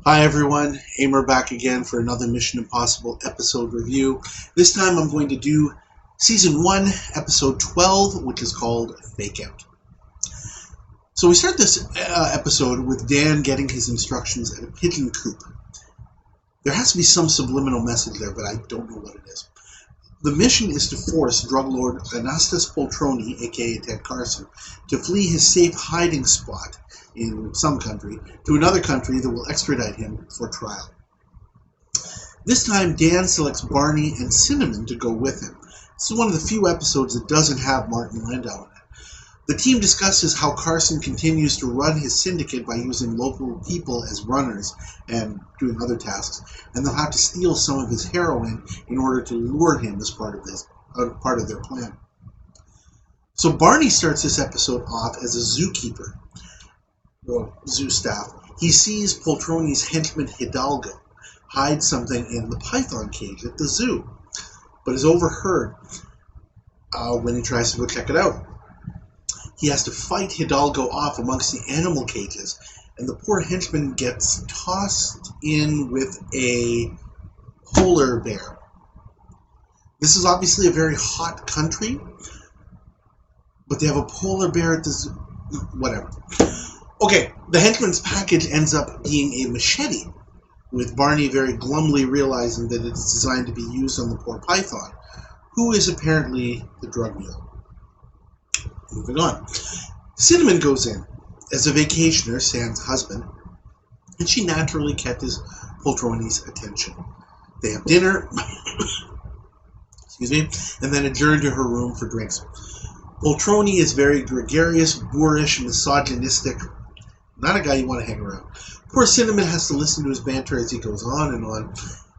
Hi everyone, Aimer back again for another Mission Impossible episode review. This time I'm going to do Season 1, Episode 12, which is called Fake Out. So we start this episode with Dan getting his instructions at a pigeon coop. There has to be some subliminal message there, but I don't know what it is. The mission is to force drug lord Anastas Poltroni, aka Ted Carson, to flee his safe hiding spot in some country to another country that will extradite him for trial. This time, Dan selects Barney and Cinnamon to go with him. This is one of the few episodes that doesn't have Martin Landau in it. The team discusses how Carson continues to run his syndicate by using local people as runners and doing other tasks, and they'll have to steal some of his heroin in order to lure him as part of their plan. So Barney starts this episode off as a zookeeper, or zoo staff. He sees Poltroni's henchman Hidalgo hide something in the python cage at the zoo, but is overheard when he tries to go check it out. He has to fight Hidalgo off amongst the animal cages, and the poor henchman gets tossed in with a polar bear. This is obviously a very hot country, but they have a polar bear at the zoo. Whatever. Okay, the henchman's package ends up being a machete, with Barney very glumly realizing that it's designed to be used on the poor python, who is apparently the drug mule. Moving on. Cinnamon goes in as a vacationer, Sam's husband, and she naturally catches Poltroni's attention. They have dinner, and then adjourn to her room for drinks. Poltroni is very gregarious, boorish, misogynistic. Not a guy you want to hang around. Poor Cinnamon has to listen to his banter as he goes on and on.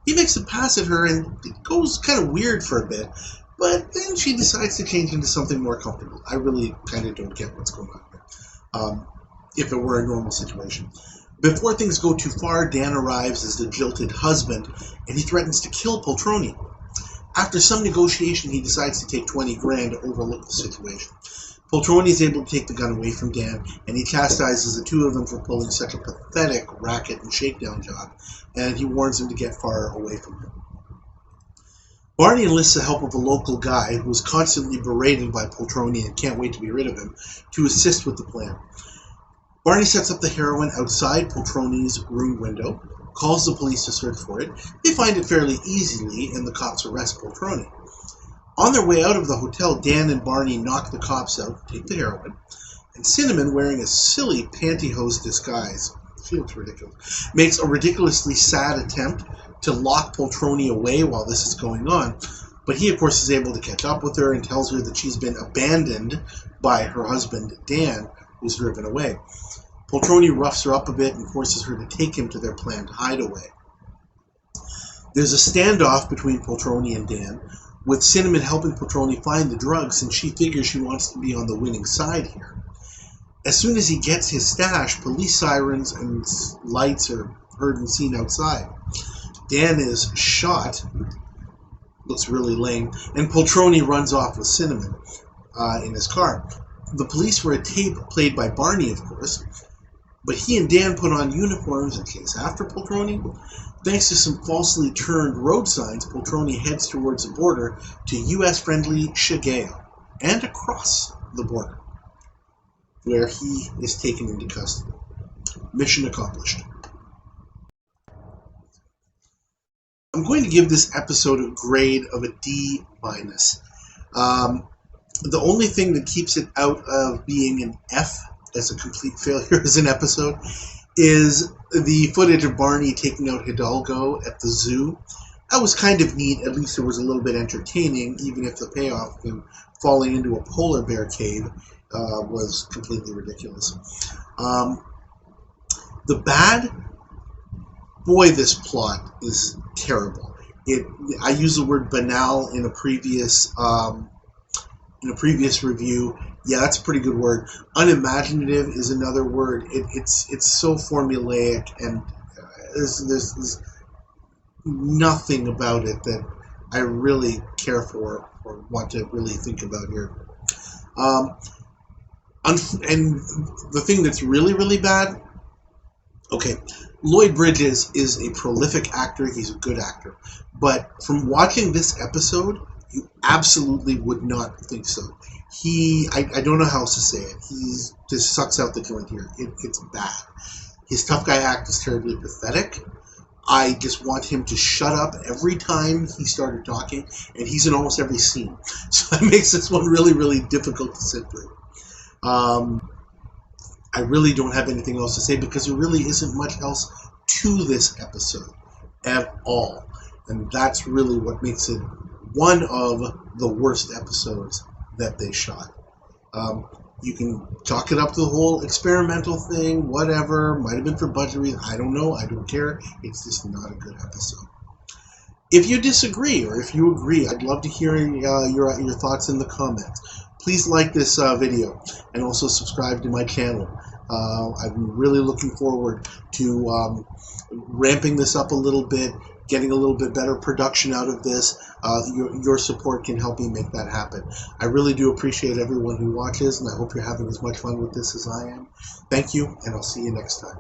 He makes a pass at her, and it goes kind of weird for a bit, but then she decides to change into something more comfortable. I really kind of don't get what's going on here. If it were a normal situation. Before things go too far, Dan arrives as the jilted husband, and he threatens to kill Poltroni. After some negotiation, he decides to take 20 grand to overlook the situation. Poltroni is able to take the gun away from Dan, and he chastises the two of them for pulling such a pathetic racket and shakedown job, and he warns them to get far away from him. Barney enlists the help of a local guy who is constantly berated by Poltroni and can't wait to be rid of him, to assist with the plan. Barney sets up the heroin outside Poltroni's room window, calls the police to search for it. They find it fairly easily, and the cops arrest Poltroni. On their way out of the hotel, Dan and Barney knock the cops out, take the heroin, and Cinnamon, wearing a silly pantyhose disguise, she looks ridiculous, makes a ridiculously sad attempt to lock Poltroni away while this is going on, but he of course is able to catch up with her and tells her that she's been abandoned by her husband Dan, who's driven away. Poltroni roughs her up a bit and forces her to take him to their planned hideaway. There's a standoff between Poltroni and Dan, with Cinnamon helping Poltroni find the drugs, and she figures she wants to be on the winning side here. As soon as he gets his stash, police sirens and lights are heard and seen outside. Dan is shot, looks really lame, and Poltroni runs off with Cinnamon in his car. The police were a tape played by Barney, of course, but he and Dan put on uniforms and chase after Poltroni. Thanks to some falsely turned road signs, Poltroni heads towards the border to U.S.-friendly Shigeo and across the border, where he is taken into custody. Mission accomplished. I'm going to give this episode a grade of a D-. The only thing that keeps it out of being an F as a complete failure as an episode is the footage of Barney taking out Hidalgo at the zoo. That was kind of neat. At least it was a little bit entertaining, even if the payoff of him falling into a polar bear cave was completely ridiculous. The bad, boy, this plot is terrible. I used the word banal in a previous review. Yeah, that's a pretty good word. Unimaginative is another word. It's so formulaic, and there's nothing about it that I really care for or want to really think about here. And the thing that's really, really bad, okay, Lloyd Bridges is a prolific actor. He's a good actor. But from watching this episode, you absolutely would not think so. I don't know how else to say it. He just sucks out the joint here. It's bad. His tough guy act is terribly pathetic. I just want him to shut up every time he started talking, and he's in almost every scene. So that makes this one really, really difficult to sit through. I really don't have anything else to say because there really isn't much else to this episode at all. And that's really what makes it one of the worst episodes that they shot. You can chalk it up to the whole experimental thing, whatever, might have been for budget reasons, I don't know, I don't care, it's just not a good episode. If you disagree or if you agree, I'd love to hear your thoughts in the comments. Please like this video and also subscribe to my channel. I'm really looking forward to ramping this up a little bit, getting a little bit better production out of this. Your support can help me make that happen. I really do appreciate everyone who watches, and I hope you're having as much fun with this as I am. Thank you, and I'll see you next time.